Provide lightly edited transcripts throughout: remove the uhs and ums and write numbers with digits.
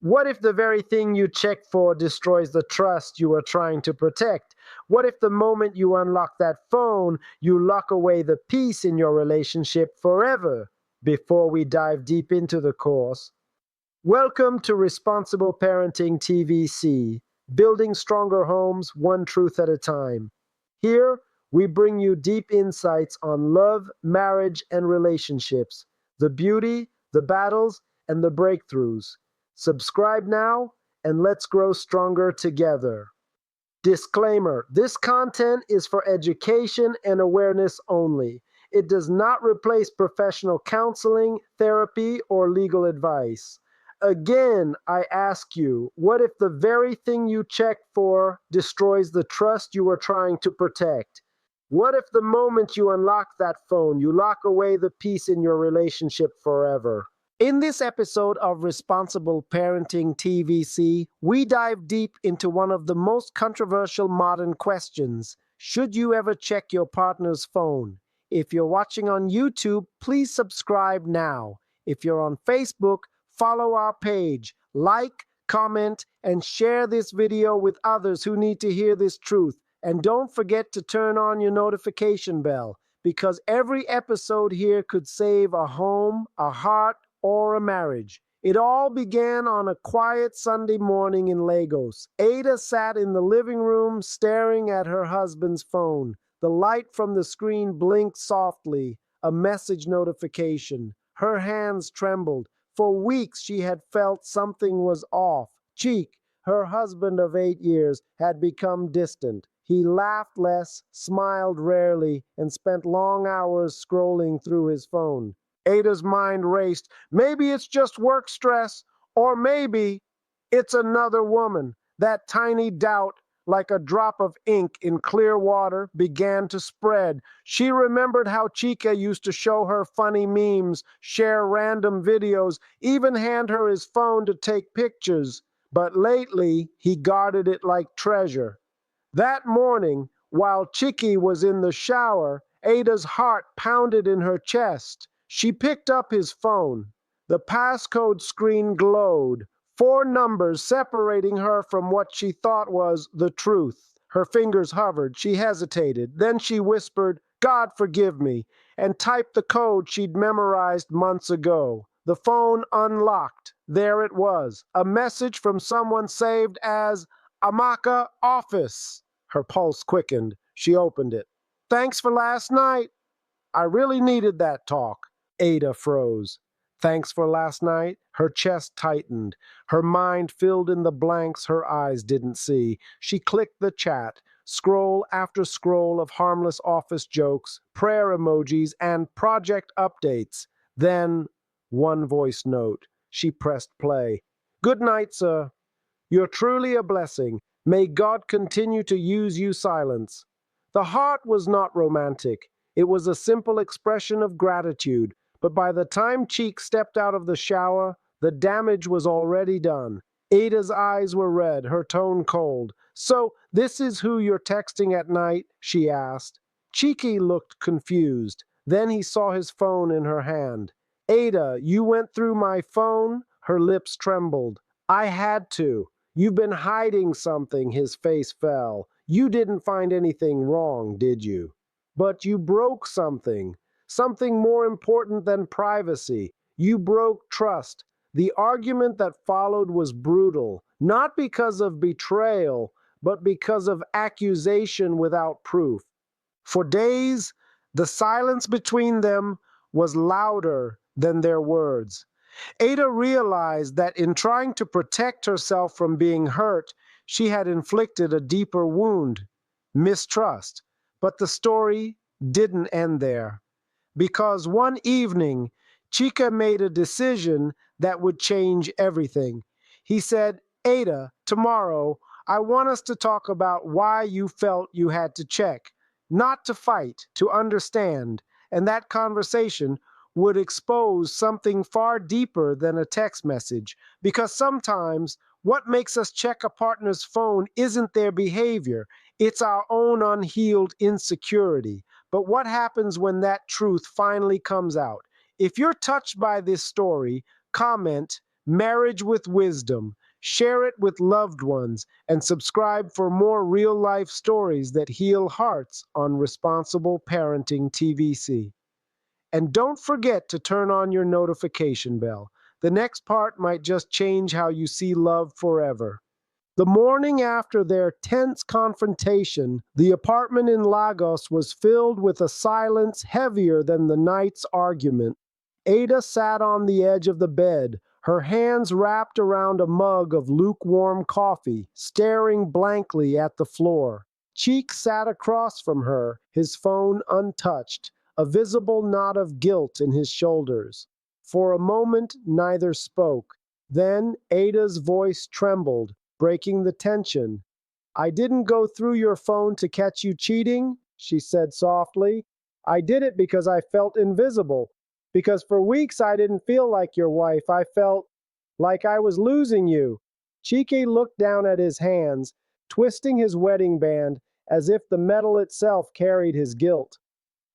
What if the very thing you check for destroys the trust you are trying to protect? What if the moment you unlock that phone, you lock away the peace in your relationship forever? Before we dive deep into the course, welcome to Responsible Parenting TVC, building stronger homes one truth at a time. Here, we bring you deep insights on love, marriage, and relationships, the beauty, the battles, and the breakthroughs. Subscribe now, and let's grow stronger together. Disclaimer: this content is for education and awareness only. It does not replace professional counseling, therapy, or legal advice. Again, I ask you, what if the very thing you check for destroys the trust you are trying to protect? What if the moment you unlock that phone, you lock away the peace in your relationship forever? In this episode of Responsible Parenting TVC, we dive deep into one of the most controversial modern questions. Should you ever check your partner's phone? If you're watching on YouTube, please subscribe now. If you're on Facebook, follow our page, like, comment, and share this video with others who need to hear this truth. And don't forget to turn on your notification bell, because every episode here could save a home, a heart, or a marriage. It all began on a quiet Sunday morning in Lagos. Ada sat in the living room staring at her husband's phone. The light from the screen blinked softly, a message notification. Her hands trembled. For weeks she had felt something was off. Chike, her husband of 8 years, had become distant. He laughed less, smiled rarely, and spent long hours scrolling through his phone. Ada's mind raced. Maybe it's just work stress, or maybe it's another woman. That tiny doubt, like a drop of ink in clear water, began to spread. She remembered how Chike used to show her funny memes, share random videos, even hand her his phone to take pictures. But lately, he guarded it like treasure. That morning, while Chike was in the shower, Ada's heart pounded in her chest. She picked up his phone. The passcode screen glowed, 4 numbers separating her from what she thought was the truth. Her fingers hovered. She hesitated. Then she whispered, "God forgive me," and typed the code she'd memorized months ago. The phone unlocked. There it was, a message from someone saved as Amaka Office. Her pulse quickened. She opened it. "Thanks for last night. I really needed that talk." Ada froze. Thanks for last night? Her chest tightened. Her mind filled in the blanks her eyes didn't see. She clicked the chat. Scroll after scroll of harmless office jokes, prayer emojis, and project updates. Then, one voice note. She pressed play. "Good night, sir. You're truly a blessing. May God continue to use you." Silence. The heart was not romantic. It was a simple expression of gratitude. But by the time Chike stepped out of the shower, the damage was already done. Ada's eyes were red, her tone cold. "So, this is who you're texting at night?" she asked. Chike looked confused. Then he saw his phone in her hand. "Ada, you went through my phone?" Her lips trembled. "I had to. You've been hiding something." His face fell. "You didn't find anything wrong, did you?" "But you broke something. Something more important than privacy. You broke trust." The argument that followed was brutal, not because of betrayal, but because of accusation without proof. For days, the silence between them was louder than their words. Ada realized that in trying to protect herself from being hurt, she had inflicted a deeper wound, mistrust. But the story didn't end there. Because one evening, Chike made a decision that would change everything. He said, "Ada, tomorrow, I want us to talk about why you felt you had to check. Not to fight, to understand." And that conversation would expose something far deeper than a text message. Because sometimes what makes us check a partner's phone isn't their behavior, it's our own unhealed insecurity. But what happens when that truth finally comes out? If you're touched by this story, comment, Marriage with Wisdom. Share it with loved ones and subscribe for more real-life stories that heal hearts on Responsible Parenting TVC. And don't forget to turn on your notification bell. The next part might just change how you see love forever. The morning after their tense confrontation, the apartment in Lagos was filled with a silence heavier than the night's argument. Ada sat on the edge of the bed, her hands wrapped around a mug of lukewarm coffee, staring blankly at the floor. Cheek sat across from her, his phone untouched, a visible knot of guilt in his shoulders. For a moment, neither spoke. Then Ada's voice trembled, breaking the tension. "I didn't go through your phone to catch you cheating," she said softly. "I did it because I felt invisible. Because for weeks I didn't feel like your wife. I felt like I was losing you." Chike looked down at his hands, twisting his wedding band as if the metal itself carried his guilt.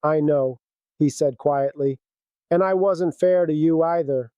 "I know," he said quietly, "and I wasn't fair to you either.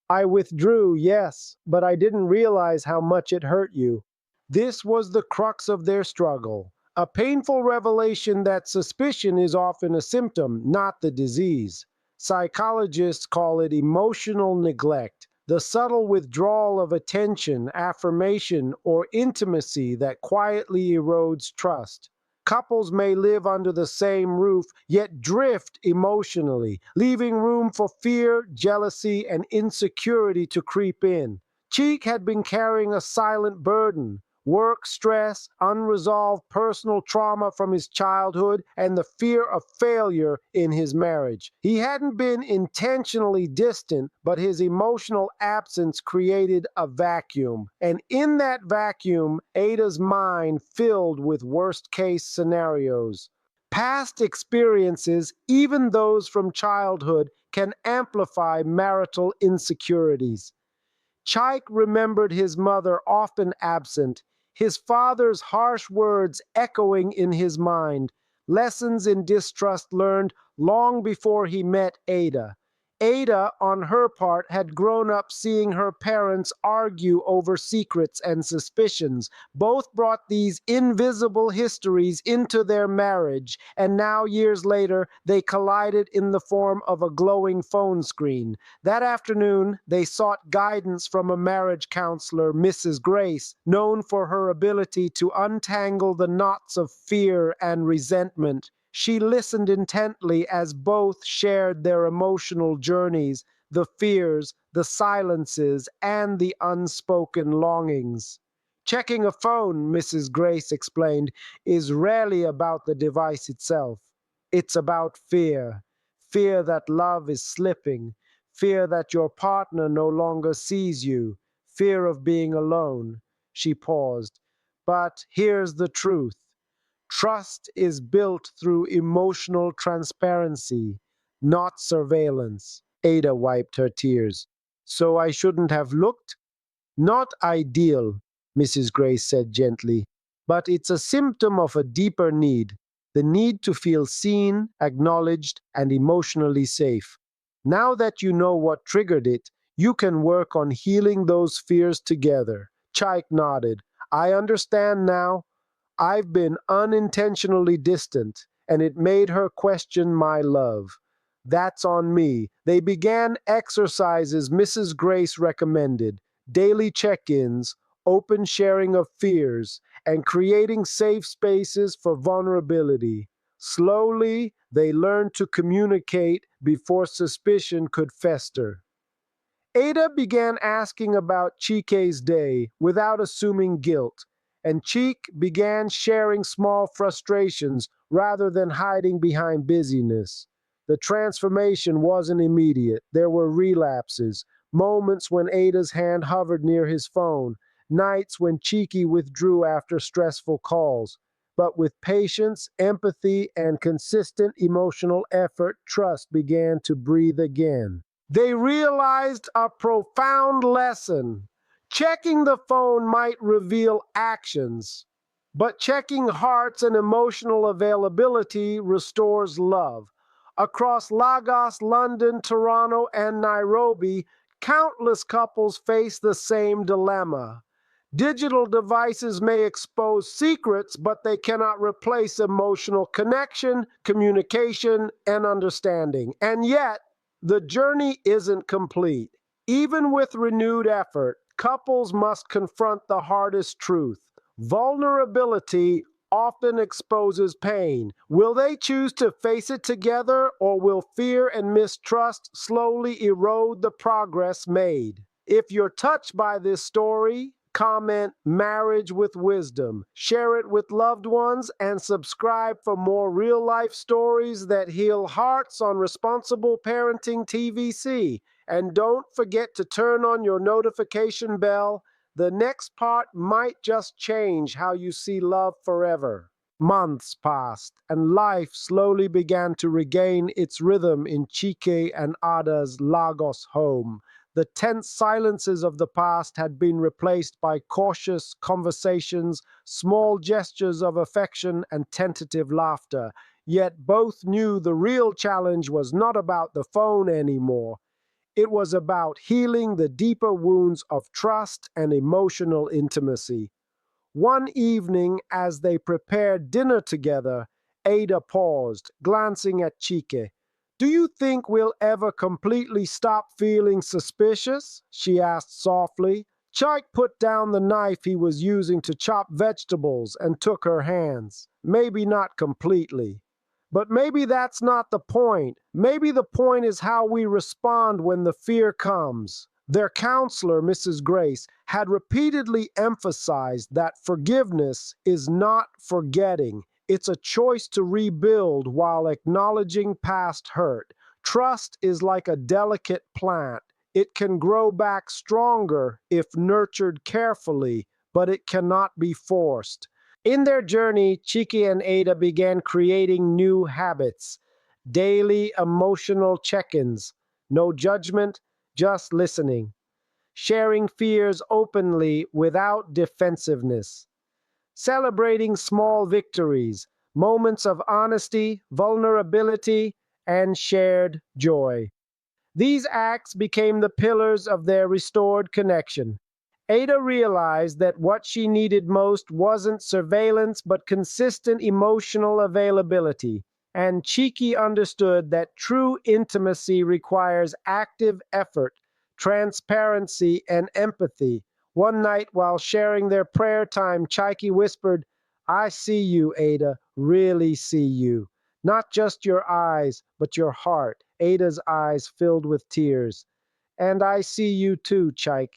I withdrew, yes, but I didn't realize how much it hurt you." This was the crux of their struggle, a painful revelation that suspicion is often a symptom, not the disease. Psychologists call it emotional neglect, the subtle withdrawal of attention, affirmation, or intimacy that quietly erodes trust. Couples may live under the same roof, yet drift emotionally, leaving room for fear, jealousy, and insecurity to creep in. Cheek had been carrying a silent burden: work stress, unresolved personal trauma from his childhood, and the fear of failure in his marriage. He hadn't been intentionally distant, but his emotional absence created a vacuum. And in that vacuum, Ada's mind filled with worst-case scenarios. Past experiences, even those from childhood, can amplify marital insecurities. Chike remembered his mother often absent, his father's harsh words echoing in his mind, lessons in distrust learned long before he met Ada. Ada, on her part, had grown up seeing her parents argue over secrets and suspicions. Both brought these invisible histories into their marriage, and now, years later, they collided in the form of a glowing phone screen. That afternoon, they sought guidance from a marriage counselor, Mrs. Grace, known for her ability to untangle the knots of fear and resentment. She listened intently as both shared their emotional journeys, the fears, the silences, and the unspoken longings. "Checking a phone," Mrs. Grace explained, "is rarely about the device itself. It's about fear. Fear that love is slipping. Fear that your partner no longer sees you. Fear of being alone." She paused. "But here's the truth. Trust is built through emotional transparency, not surveillance." Ada wiped her tears. "So I shouldn't have looked?" "Not ideal," Mrs. Grace said gently, "but it's a symptom of a deeper need, the need to feel seen, acknowledged, and emotionally safe. Now that you know what triggered it, you can work on healing those fears together." Chike nodded. "I understand now. I've been unintentionally distant, and it made her question my love. That's on me." They began exercises Mrs. Grace recommended: daily check-ins, open sharing of fears, and creating safe spaces for vulnerability. Slowly, they learned to communicate before suspicion could fester. Ada began asking about Chike's day without assuming guilt, and Chike began sharing small frustrations rather than hiding behind busyness. The transformation wasn't immediate. There were relapses, moments when Ada's hand hovered near his phone, nights when Chike withdrew after stressful calls. But with patience, empathy, and consistent emotional effort, trust began to breathe again. They realized a profound lesson. Checking the phone might reveal actions, but checking hearts and emotional availability restores love. Across Lagos, London, Toronto, and Nairobi, Countless couples face the same dilemma. Digital devices may expose secrets, but they cannot replace emotional connection, communication, and understanding. And yet, the journey isn't complete. Even with renewed effort, couples must confront the hardest truth. Vulnerability often exposes pain. Will they choose to face it together, or will fear and mistrust slowly erode the progress made? If you're touched by this story, comment "Marriage with Wisdom," share it with loved ones, and subscribe for more real-life stories that heal hearts on Responsible Parenting TVC. And don't forget to turn on your notification bell. The next part might just change how you see love forever. Months passed, and life slowly began to regain its rhythm in Chike and Ada's Lagos home. The tense silences of the past had been replaced by cautious conversations, small gestures of affection, and tentative laughter. Yet both knew the real challenge was not about the phone anymore. It was about healing the deeper wounds of trust and emotional intimacy. One evening, as they prepared dinner together, Ada paused, glancing at Chike. "Do you think we'll ever completely stop feeling suspicious?" she asked softly. Chike put down the knife he was using to chop vegetables and took her hands. "Maybe not completely. But maybe that's not the point. Maybe the point is how we respond when the fear comes." Their counselor, Mrs. Grace, had repeatedly emphasized that forgiveness is not forgetting. It's a choice to rebuild while acknowledging past hurt. Trust is like a delicate plant. It can grow back stronger if nurtured carefully, but it cannot be forced. In their journey, Chiki and Ada began creating new habits. Daily emotional check-ins. No judgment, just listening. Sharing fears openly without defensiveness. Celebrating small victories, moments of honesty, vulnerability, and shared joy. These acts became the pillars of their restored connection. Ada realized that what she needed most wasn't surveillance but consistent emotional availability. And Chiki understood that true intimacy requires active effort, transparency, and empathy. One night, while sharing their prayer time, Chiki whispered, "I see you, Ada, really see you. Not just your eyes, but your heart." Ada's eyes filled with tears. "And I see you too, Chike.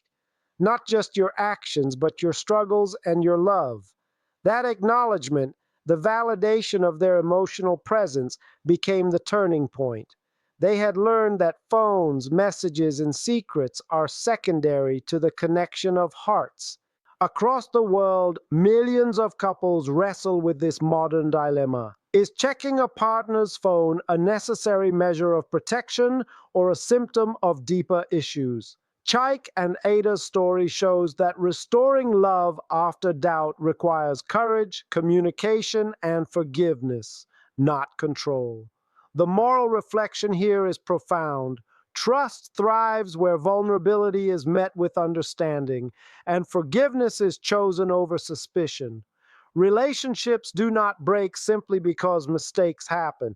Not just your actions, but your struggles and your love." That acknowledgement, the validation of their emotional presence, became the turning point. They had learned that phones, messages, and secrets are secondary to the connection of hearts. Across the world, millions of couples wrestle with this modern dilemma. Is checking a partner's phone a necessary measure of protection or a symptom of deeper issues? Chike and Ada's story shows that restoring love after doubt requires courage, communication, and forgiveness, not control. The moral reflection here is profound. Trust thrives where vulnerability is met with understanding, and forgiveness is chosen over suspicion. Relationships do not break simply because mistakes happen.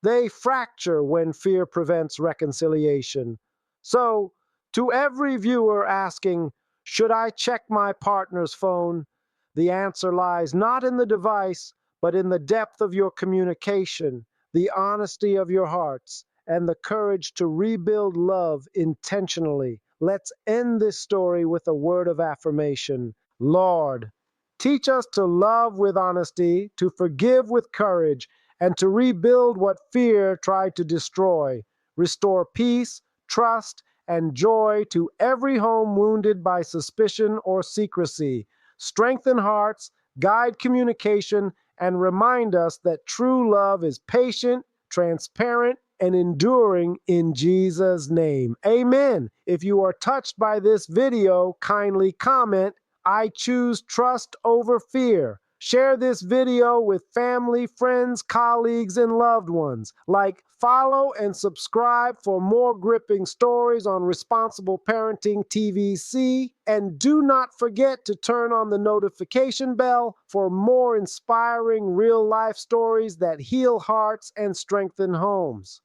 They fracture when fear prevents reconciliation. So, to every viewer asking, "Should I check my partner's phone?" the answer lies not in the device, but in the depth of your communication, the honesty of your hearts, and the courage to rebuild love intentionally. Let's end this story with a word of affirmation. Lord, teach us to love with honesty, to forgive with courage, and to rebuild what fear tried to destroy. Restore peace, trust, and joy to every home wounded by suspicion or secrecy. Strengthen hearts, guide communication, and remind us that true love is patient, transparent, and enduring in Jesus' name. Amen. If you are touched by this video, kindly comment, "I choose trust over fear." Share this video with family, friends, colleagues, and loved ones. Like Follow and subscribe for more gripping stories on responsible parenting TVC. And do not forget to turn on the notification bell for more inspiring real-life stories that heal hearts and strengthen homes.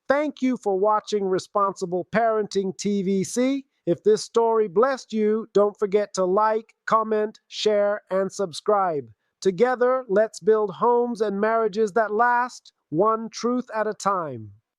Thank you for watching Responsible Parenting TVC. If this story blessed you, don't forget to like, comment, share, and subscribe. Together, let's build homes and marriages that last, one truth at a time.